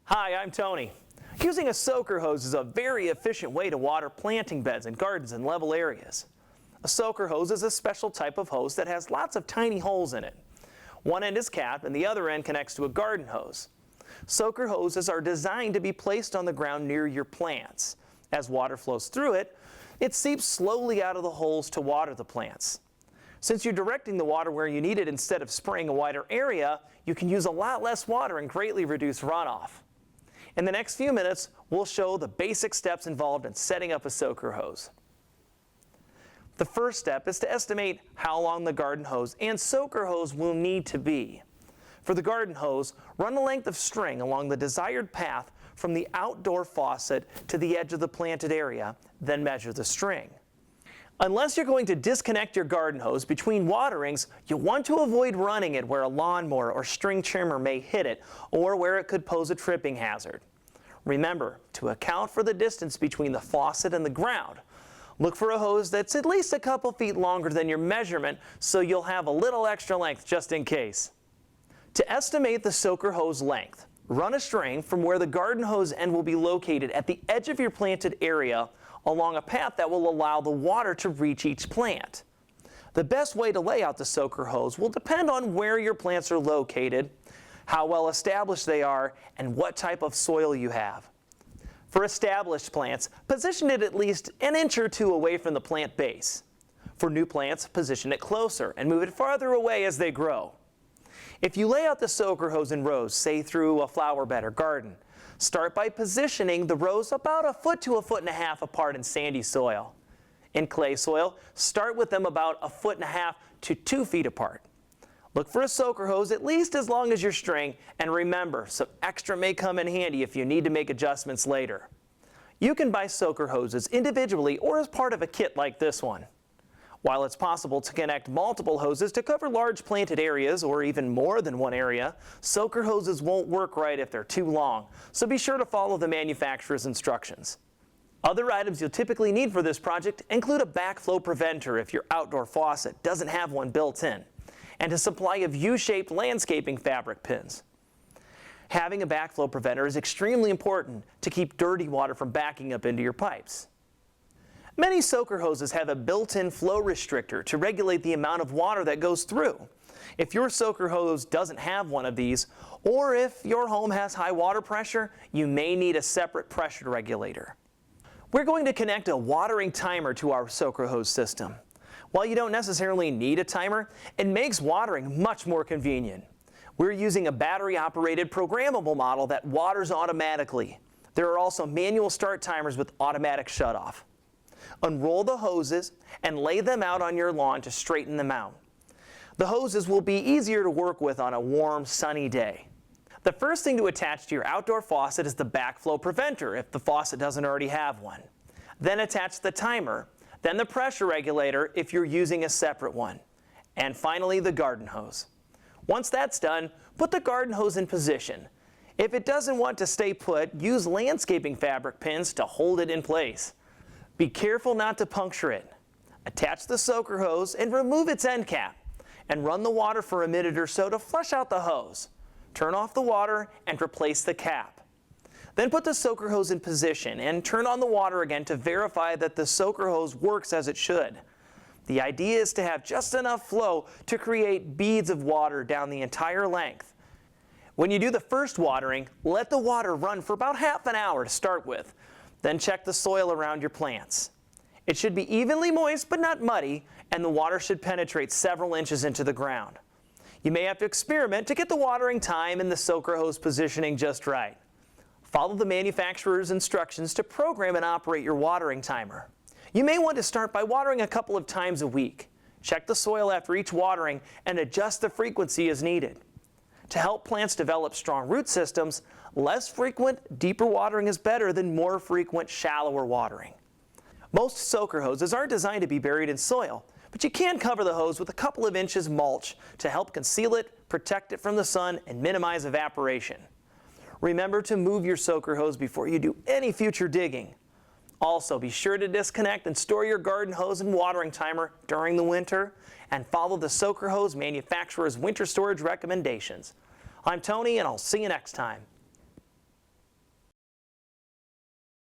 Hi, I'm Tony. Using a soaker hose is a very efficient way to water planting beds and gardens in level areas. A soaker hose is a special type of hose that has lots of tiny holes in it. One end is capped and the other end connects to a garden hose. Soaker hoses are designed to be placed on the ground near your plants. As water flows through it, it seeps slowly out of the holes to water the plants. Since you're directing the water where you need it instead of spraying a wider area, you can use a lot less water and greatly reduce runoff. In the next few minutes, we'll show the basic steps involved in setting up a soaker hose. The first step is to estimate how long the garden hose and soaker hose will need to be. For the garden hose, run a length of string along the desired path from the outdoor faucet to the edge of the planted area, then measure the string. Unless you're going to disconnect your garden hose between waterings, you'll want to avoid running it where a lawnmower or string trimmer may hit it or where it could pose a tripping hazard. Remember to account for the distance between the faucet and the ground. Look for a hose that's at least a couple feet longer than your measurement so you'll have a little extra length just in case. To estimate the soaker hose length, run a string from where the garden hose end will be located at the edge of your planted area along a path that will allow the water to reach each plant. The best way to lay out the soaker hose will depend on where your plants are located, how well established they are, and what type of soil you have. For established plants, position it at least an inch or two away from the plant base. For new plants, position it closer and move it farther away as they grow. If you lay out the soaker hose in rows, say through a flower bed or garden, start by positioning the rows about a foot to a foot and a half apart in sandy soil. In clay soil, start with them about a foot and a half to 2 feet apart. Look for a soaker hose at least as long as your string, and remember, some extra may come in handy if you need to make adjustments later. You can buy soaker hoses individually or as part of a kit like this one. While it's possible to connect multiple hoses to cover large planted areas or even more than one area, soaker hoses won't work right if they're too long, so be sure to follow the manufacturer's instructions. Other items you'll typically need for this project include a backflow preventer if your outdoor faucet doesn't have one built in, and a supply of U-shaped landscaping fabric pins. Having a backflow preventer is extremely important to keep dirty water from backing up into your pipes. Many soaker hoses have a built-in flow restrictor to regulate the amount of water that goes through. If your soaker hose doesn't have one of these, or if your home has high water pressure, you may need a separate pressure regulator. We're going to connect a watering timer to our soaker hose system. While you don't necessarily need a timer, it makes watering much more convenient. We're using a battery-operated programmable model that waters automatically. There are also manual start timers with automatic shutoff. Unroll the hoses and lay them out on your lawn to straighten them out. The hoses will be easier to work with on a warm, sunny day. The first thing to attach to your outdoor faucet is the backflow preventer if the faucet doesn't already have one. Then attach the timer, then the pressure regulator if you're using a separate one, and finally the garden hose. Once that's done, put the garden hose in position. If it doesn't want to stay put, use landscaping fabric pins to hold it in place. Be careful not to puncture it. Attach the soaker hose and remove its end cap, and run the water for a minute or so to flush out the hose. Turn off the water and replace the cap. Then put the soaker hose in position and turn on the water again to verify that the soaker hose works as it should. The idea is to have just enough flow to create beads of water down the entire length. When you do the first watering, let the water run for about half an hour to start with. Then check the soil around your plants. It should be evenly moist but not muddy, and the water should penetrate several inches into the ground. You may have to experiment to get the watering time and the soaker hose positioning just right. Follow the manufacturer's instructions to program and operate your watering timer. You may want to start by watering a couple of times a week. Check the soil after each watering and adjust the frequency as needed. To help plants develop strong root systems, less frequent, deeper watering is better than more frequent, shallower watering. Most soaker hoses aren't designed to be buried in soil, but you can cover the hose with a couple of inches mulch to help conceal it, protect it from the sun, and minimize evaporation. Remember to move your soaker hose before you do any future digging. Also, be sure to disconnect and store your garden hose and watering timer during the winter, and follow the soaker hose manufacturer's winter storage recommendations. I'm Tony, and I'll see you next time.